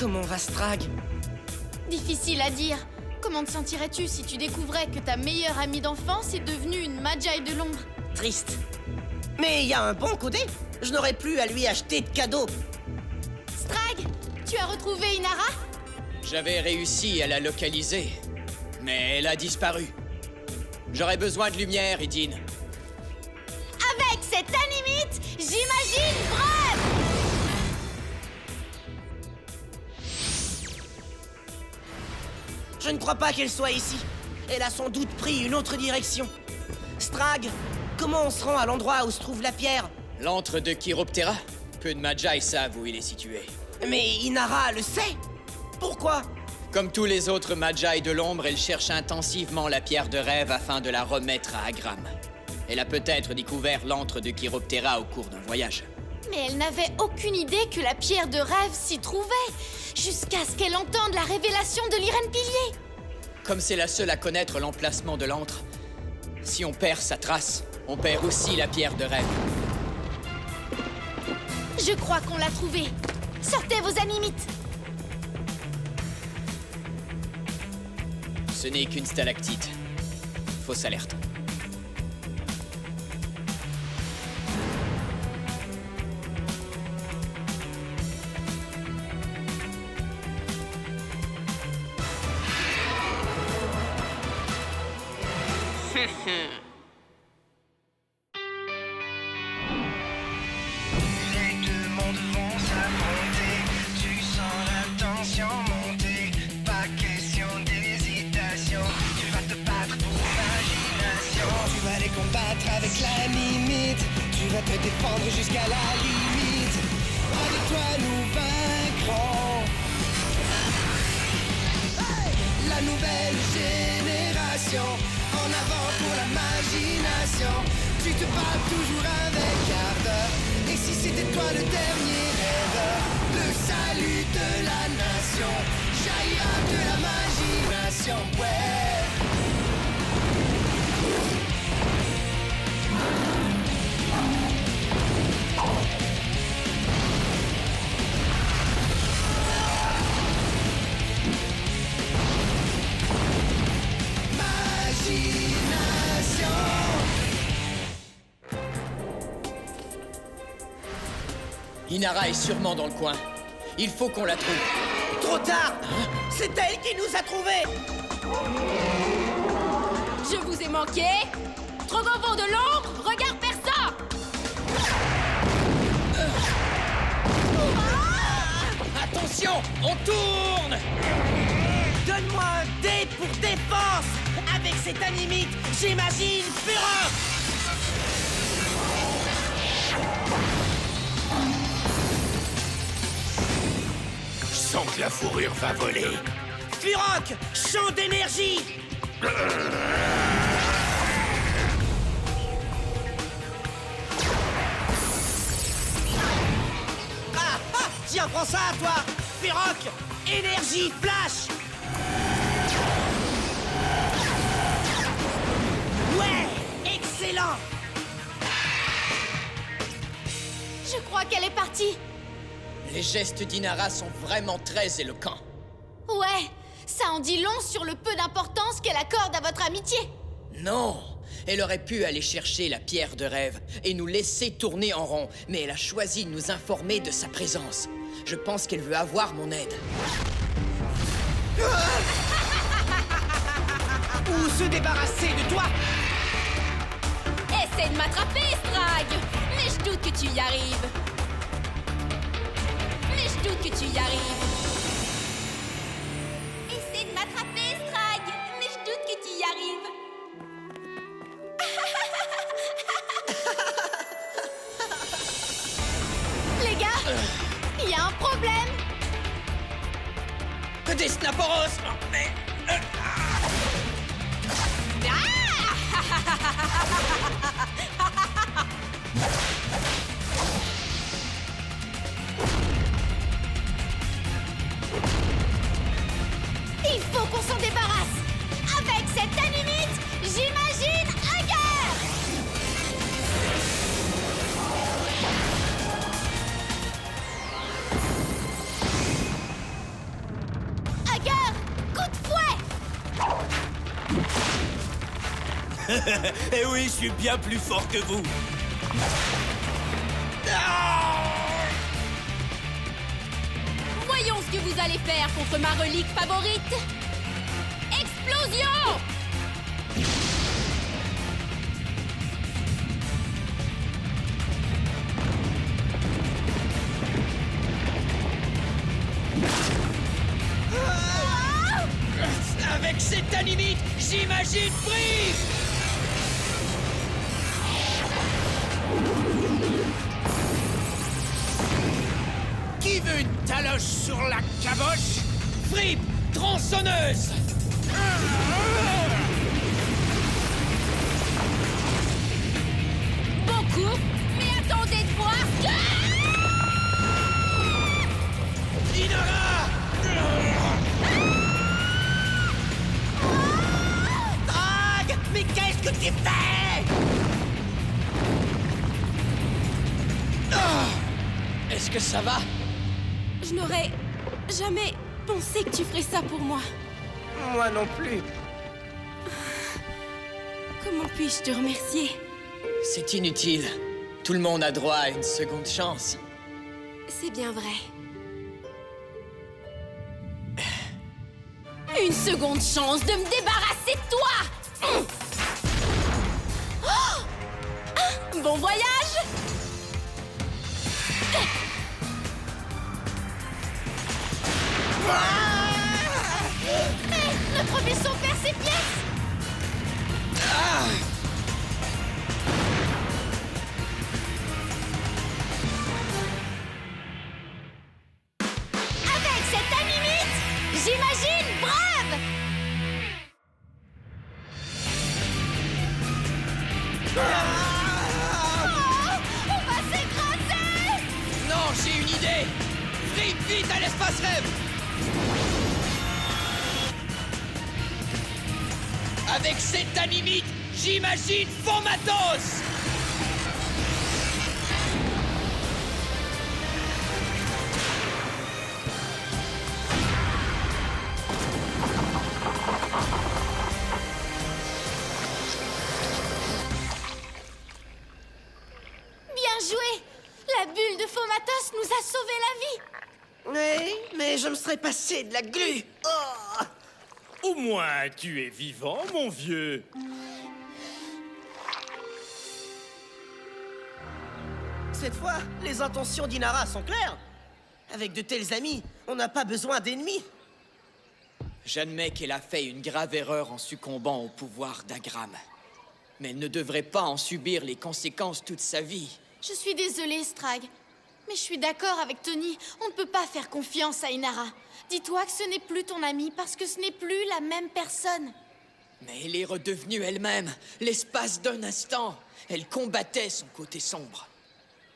Comment va Strag? Difficile à dire. Comment te sentirais-tu si tu découvrais que ta meilleure amie d'enfance est devenue une Magi de l'ombre? Triste. Mais il y a un bon côté. Je n'aurais plus à lui acheter de cadeaux. Strag, tu as retrouvé Inara? J'avais réussi à la localiser, mais elle a disparu. J'aurais besoin de lumière, Idine. Avec cette animite, j'imagine bref! Je ne crois pas qu'elle soit ici. Elle a sans doute pris une autre direction. Strag, comment on se rend à l'endroit où se trouve la pierre? L'antre de Chiroptera? Peu de Magi savent où il est situé. Mais Inara le sait. Pourquoi? Comme tous les autres Magi de l'ombre, elle cherche intensivement la pierre de rêve afin de la remettre à Agram. Elle a peut-être découvert l'antre de Chiroptera au cours d'un voyage. Mais elle n'avait aucune idée que la pierre de rêve s'y trouvait, jusqu'à ce qu'elle entende la révélation de l'Irène Pilier. Comme c'est la seule à connaître l'emplacement de l'antre, si on perd sa trace, on perd aussi la pierre de rêve. Je crois qu'on l'a trouvée. Sortez vos animites. Ce n'est qu'une stalactite. Fausse alerte. Les deux mondes vont s'affronter. Tu sens la tension monter. Pas question d'hésitation. Tu vas te battre pour l'imagination. Tu vas les combattre avec la limite. Tu vas te défendre jusqu'à la limite. Avec toi nous vaincrons. La nouvelle génération. En avant pour l'imagination. Tu te bats toujours avec ardeur. Et si c'était toi le dernier rêveur, le salut de la nation jaillira de l'imagination, ouais. Inara est sûrement dans le coin. Il faut qu'on la trouve. Trop tard. C'est elle qui nous a trouvés. Je vous ai manqué. Trogovo de l'ombre, regarde persa. Attention, on tourne! Donne-moi un dé pour défense. Avec cette animite, j'imagine fureur. Je sens que la fourrure va voler. Furoc, champ d'énergie. Tiens, prends ça à toi. Furoc, énergie flash. Ouais, excellent. Je crois qu'elle est partie. Les gestes d'Inara sont vraiment très éloquents. Ouais, ça en dit long sur le peu d'importance qu'elle accorde à votre amitié. Non! Elle aurait pu aller chercher la pierre de rêve et nous laisser tourner en rond, mais elle a choisi de nous informer de sa présence. Je pense qu'elle veut avoir mon aide. Ou se débarrasser de toi. Essaie de m'attraper, Strag. Mais je doute que tu y arrives. Essaie de m'attraper, Strag. Mais je doute que tu y arrives. Les gars, il y a un problème. Des Snaporos! Mais... Il faut qu'on s'en débarrasse. Avec cette animite, j'imagine Hagar. Eh oui, je suis bien plus fort que vous. Voyons ce que vous allez faire contre ma relique favorite. Explosion! Avec cette animite, j'imagine prise. Qui veut une taloche sur la caboche? Frippe tronçonneuse. Bon coup, mais attendez de voir que... Inara! Strag! Mais qu'est-ce que tu fais? Est-ce que ça va? Je n'aurais jamais pensé que tu ferais ça pour moi. Moi non plus. Comment puis-je te remercier? C'est inutile. Tout le monde a droit à une seconde chance. C'est bien vrai. Une seconde chance de me débarrasser de toi! Oh! Bon voyage! Hé, notre vaisseau perd ses pièces! Avec cette animite, j'imagine brave! On va s'écraser! Non, j'ai une idée. Frippe vite à l'espace rêve. Avec cette animite, j'imagine Formatos. Bien joué! La bulle de Fomatos nous a sauvé la vie! Oui, mais je me serais passé de la glu. Oh! Au moins, tu es vivant, mon vieux. Cette fois, les intentions d'Inara sont claires. Avec de tels amis, on n'a pas besoin d'ennemis. J'admets qu'elle a fait une grave erreur en succombant au pouvoir d'Agram. Mais elle ne devrait pas en subir les conséquences toute sa vie. Je suis désolée, Strag. Mais je suis d'accord avec Tony. On ne peut pas faire confiance à Inara. Dis-toi que ce n'est plus ton amie parce que ce n'est plus la même personne. Mais elle est redevenue elle-même, l'espace d'un instant. Elle combattait son côté sombre.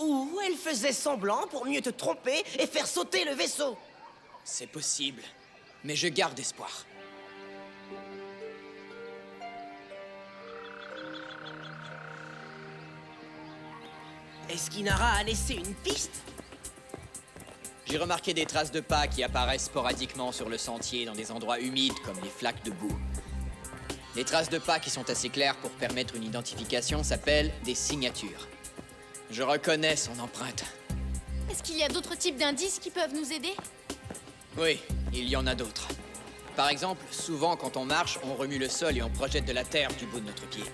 Ou elle faisait semblant pour mieux te tromper et faire sauter le vaisseau. C'est possible, mais je garde espoir. Est-ce qu'Inara a laissé une piste? J'ai remarqué des traces de pas qui apparaissent sporadiquement sur le sentier dans des endroits humides comme les flaques de boue. Les traces de pas qui sont assez claires pour permettre une identification s'appellent des signatures. Je reconnais son empreinte. Est-ce qu'il y a d'autres types d'indices qui peuvent nous aider? Oui, il y en a d'autres. Par exemple, souvent quand on marche, on remue le sol et on projette de la terre du bout de notre pied.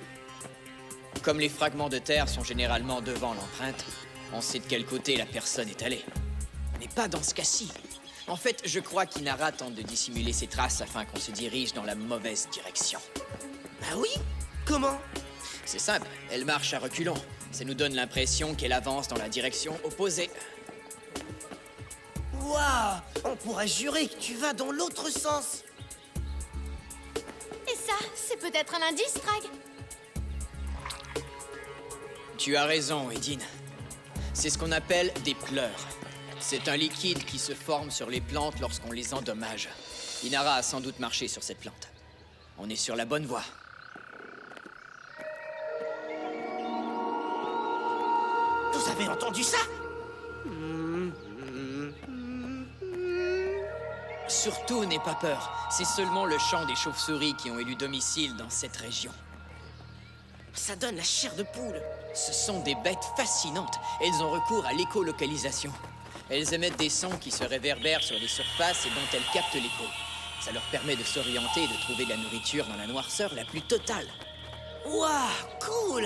Comme les fragments de terre sont généralement devant l'empreinte, on sait de quel côté la personne est allée. Mais pas dans ce cas-ci. En fait, je crois qu'Inara tente de dissimuler ses traces afin qu'on se dirige dans la mauvaise direction. Ah oui? Comment? C'est simple, elle marche à reculons. Ça nous donne l'impression qu'elle avance dans la direction opposée. Waouh! On pourrait jurer que tu vas dans l'autre sens. Et ça, c'est peut-être un indice, Strag? Tu as raison, Edine. C'est ce qu'on appelle des pleurs. C'est un liquide qui se forme sur les plantes lorsqu'on les endommage. Inara a sans doute marché sur cette plante. On est sur la bonne voie. Vous avez entendu ça? Surtout, n'aie pas peur. C'est seulement le chant des chauves-souris qui ont élu domicile dans cette région. Ça donne la chair de poule. Ce sont des bêtes fascinantes. Elles ont recours à l'écolocalisation. Elles émettent des sons qui se réverbèrent sur les surfaces et dont elles captent l'écho. Ça leur permet de s'orienter et de trouver de la nourriture dans la noirceur la plus totale. Waouh, cool!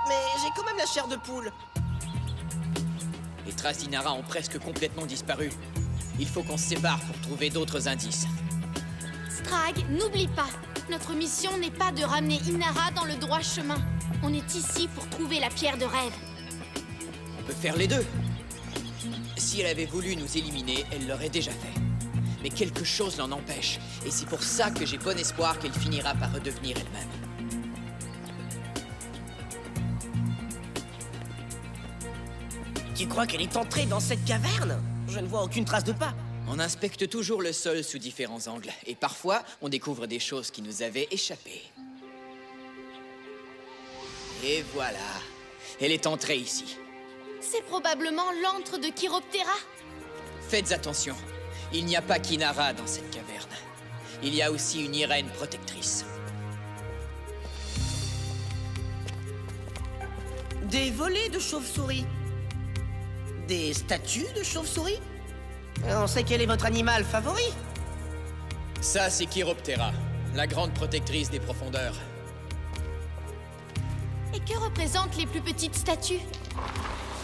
Mais j'ai quand même la chair de poule. Les traces d'Inara ont presque complètement disparu. Il faut qu'on se sépare pour trouver d'autres indices. Strag, n'oublie pas, notre mission n'est pas de ramener Inara dans le droit chemin. On est ici pour trouver la pierre de rêve. On peut faire les deux. Si elle avait voulu nous éliminer, elle l'aurait déjà fait. Mais quelque chose l'en empêche. Et c'est pour ça que j'ai bon espoir qu'elle finira par redevenir elle-même. Tu crois qu'elle est entrée dans cette caverne? Je ne vois aucune trace de pas. On inspecte toujours le sol sous différents angles. Et parfois, on découvre des choses qui nous avaient échappé. Et voilà. Elle est entrée ici. C'est probablement l'antre de Chiroptera. Faites attention. Il n'y a pas qu'Inara dans cette caverne. Il y a aussi une Irène protectrice. Des volets de chauves-souris. Des statues de chauves-souris. On sait quel est votre animal favori. Ça, c'est Chiroptera, la grande protectrice des profondeurs. Et que représentent les plus petites statues?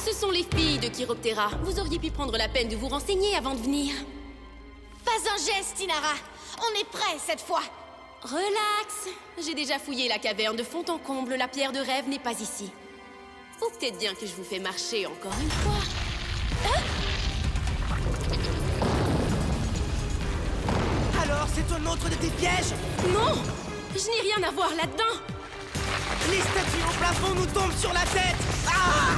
Ce sont les filles de Chiroptera. Vous auriez pu prendre la peine de vous renseigner avant de venir. Pas un geste, Inara. On est prêts cette fois. Relax. J'ai déjà fouillé la caverne de fond en comble. La pierre de rêve n'est pas ici. Faut peut-être bien que je vous fais marcher encore une fois. Alors, c'est un autre de tes pièges? Non! Je n'ai rien à voir là-dedans. Les statues au plafond nous tombent sur la tête. Ah!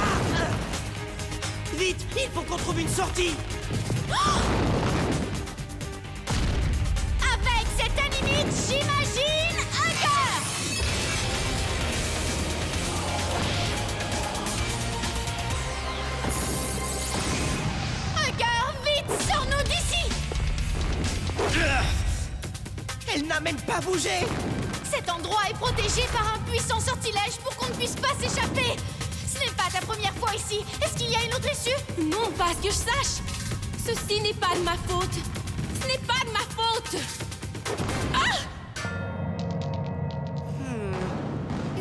Vite, il faut qu'on trouve une sortie. Avec cette animite, j'imagine un cœur. Un cœur, vite, sors-nous d'ici. Elle n'a même pas bougé. Cet endroit est protégé par un puissant sortilège pour qu'on ne puisse pas s'échapper. Ce n'est pas ta première fois ici. Est-ce qu'il y a une autre issue? Non, pas à ce que je sache. Ceci n'est pas de ma faute. Ce n'est pas de ma faute.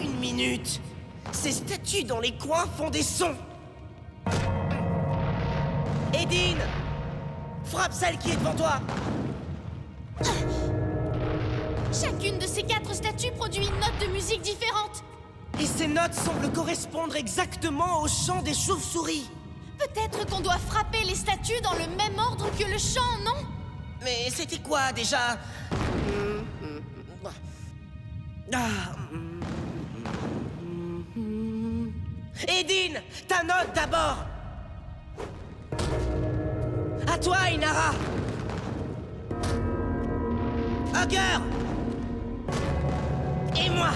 Une minute. Ces statues dans les coins font des sons. Edine, frappe celle qui est devant toi. Chacune de ces 4 statues produit une note de musique différente. Et ces notes semblent correspondre exactement au chant des chauves-souris. Peut-être qu'on doit frapper les statues dans le même ordre que le chant, non? Mais c'était quoi déjà? Edine, ta note d'abord. À toi, Inara. Hugger. Et moi.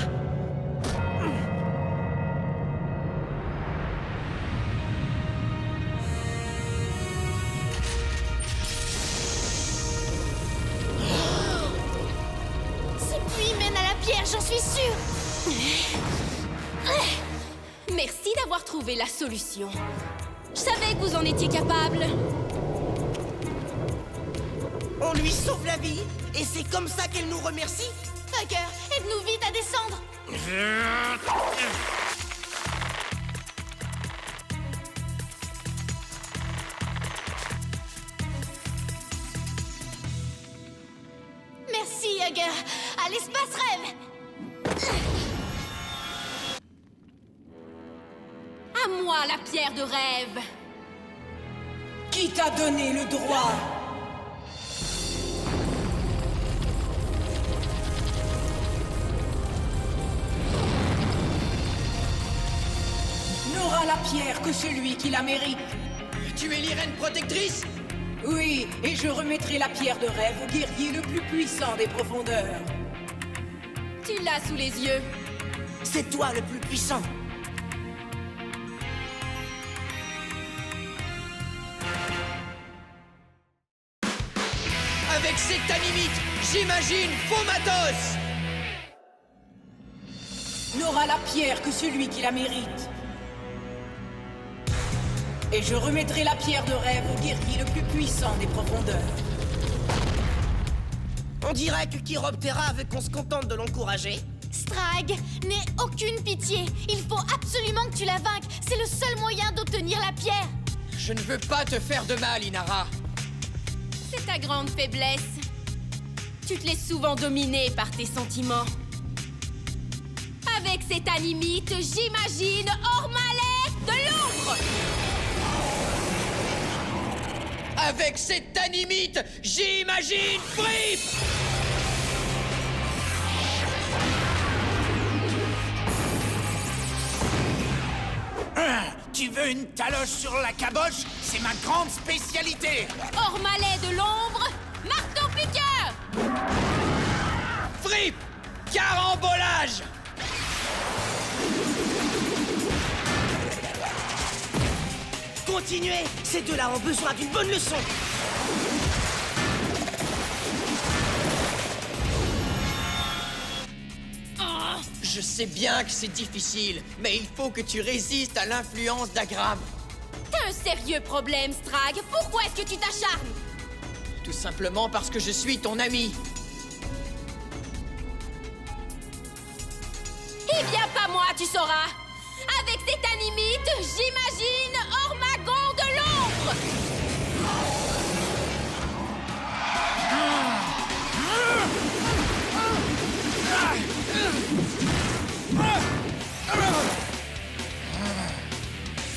Ces puits mènent à la pierre, j'en suis sûre. Merci d'avoir trouvé la solution. Je savais que vous en étiez capable. On lui sauve la vie, et c'est comme ça qu'elle nous remercie. Hugger, aide-nous vite à descendre. Merci, Hugger. À l'espace rêve. À moi, la pierre de rêve. Qui t'a donné le droit? N'aura la pierre que celui qui la mérite. Tu es l'Irène protectrice? Oui, et je remettrai la pierre de rêve au guerrier le plus puissant des profondeurs. Tu l'as sous les yeux. C'est toi le plus puissant. Avec cette animite, j'imagine Fomatos! aura la pierre que celui qui la mérite. Et je remettrai la pierre de rêve au guerrier le plus puissant des profondeurs. On dirait que Chiroptera veut qu'on se contente de l'encourager. Strag, n'aie aucune pitié. Il faut absolument que tu la vainques. C'est le seul moyen d'obtenir la pierre. Je ne veux pas te faire de mal, Inara. C'est ta grande faiblesse. Tu te laisses souvent dominer par tes sentiments. Avec cette animite, j'imagine Ormalet de l'ombre. Avec cette animite, j'imagine Frip! Tu veux une taloche sur la caboche? C'est ma grande spécialité! Ormalet de l'ombre, marteau-piqueur. Frip! Carambolage! Continuez! Ces deux-là ont besoin d'une bonne leçon! Je sais bien que c'est difficile, mais il faut que tu résistes à l'influence d'Agram. T'as un sérieux problème, Strag. Pourquoi est-ce que tu t'acharnes? Tout simplement parce que je suis ton ami. Eh bien, pas moi, tu sauras. Avec cette animite, j'imagine Ormagon de l'ombre.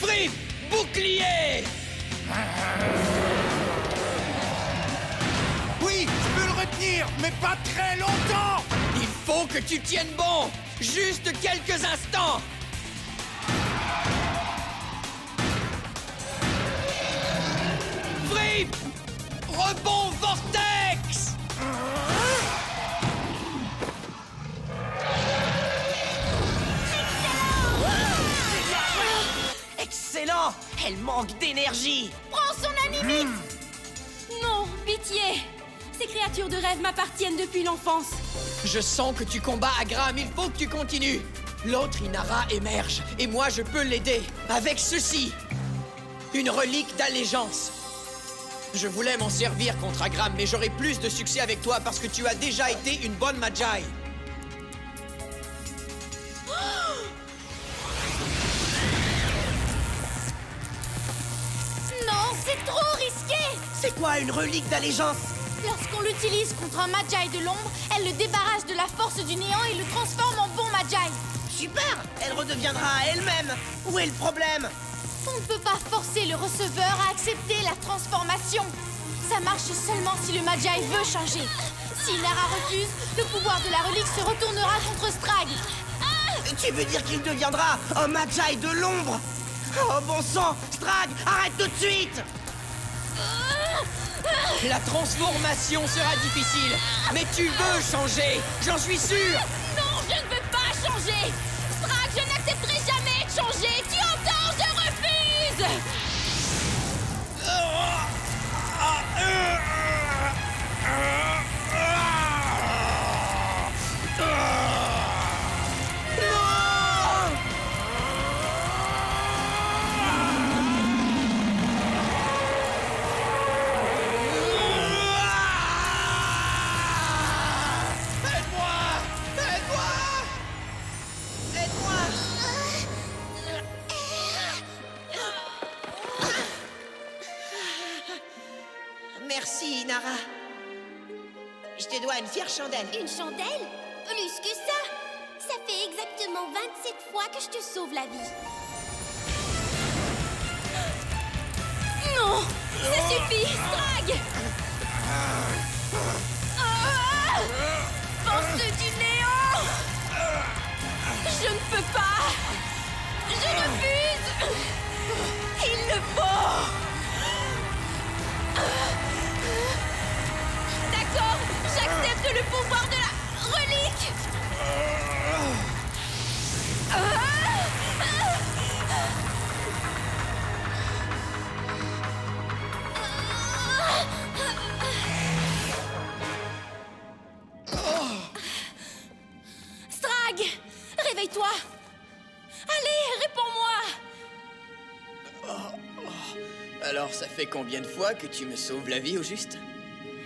Frip! Bouclier! Oui, je peux le retenir, mais pas très longtemps! Il faut que tu tiennes bon! Juste quelques instants! Frip! Rebond vortex! Excellent! Elle manque d'énergie! Prends son animite. Non, pitié. Ces créatures de rêve m'appartiennent depuis l'enfance. Je sens que tu combats Agram, il faut que tu continues! L'autre Inara émerge, et moi je peux l'aider, avec ceci! Une relique d'allégeance! Je voulais m'en servir contre Agram, mais j'aurai plus de succès avec toi parce que tu as déjà été une bonne Magi. Non, c'est trop risqué. C'est quoi une relique d'allégeance? Lorsqu'on l'utilise contre un Magi de l'ombre, elle le débarrasse de la force du néant et le transforme en bon Magi. Super! Elle redeviendra à elle-même! Où est le problème? On ne peut pas forcer le receveur à accepter la transformation. Ça marche seulement si le Magi veut changer. Si Inara refuse, le pouvoir de la relique se retournera contre Strag. Tu veux dire qu'il deviendra un Magi de l'ombre? Oh bon sang! Strag, arrête tout de suite! La transformation sera difficile, mais tu veux changer, j'en suis sûr! Non, je ne veux pas changer. Strag, je n'accepterai jamais de changer. Tu entends, je refuse. Merci, Inara. Je te dois une fière chandelle. Une chandelle? Plus que ça! Ça fait exactement 27 fois que je te sauve la vie. Non, ça suffit, Strag. Force du néant. Je ne peux pas. Je refuse. Il le faut. D'accord, j'accepte le pouvoir de la relique. Strag, réveille-toi. Alors, ça fait combien de fois que tu me sauves la vie, au juste?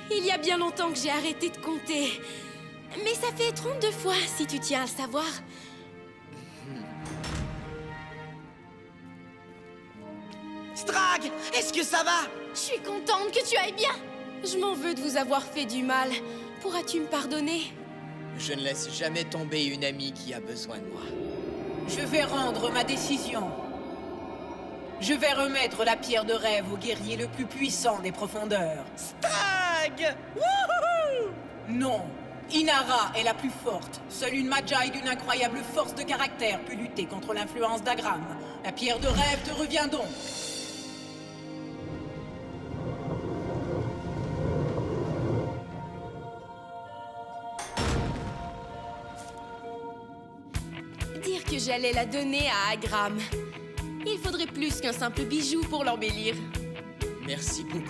Il y a bien longtemps que j'ai arrêté de compter. Mais ça fait 32 fois, si tu tiens à le savoir. Strag, est-ce que ça va? Je suis contente que tu ailles bien. Je m'en veux de vous avoir fait du mal. Pourras-tu me pardonner? Je ne laisse jamais tomber une amie qui a besoin de moi. Je vais rendre ma décision. Je vais remettre la pierre de rêve au guerrier le plus puissant des profondeurs. Strag! Wouhou! Non, Inara est la plus forte. Seule une Magi d'une incroyable force de caractère peut lutter contre l'influence d'Agram. La pierre de rêve te revient donc. Dire que j'allais la donner à Agram. Il faudrait plus qu'un simple bijou pour l'embellir. Merci beaucoup.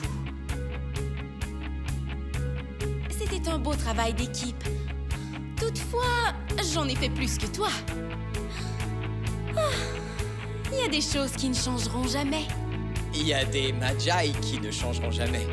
C'était un beau travail d'équipe. Toutefois, j'en ai fait plus que toi. Il y a des choses qui ne changeront jamais. Il y a des Magi qui ne changeront jamais.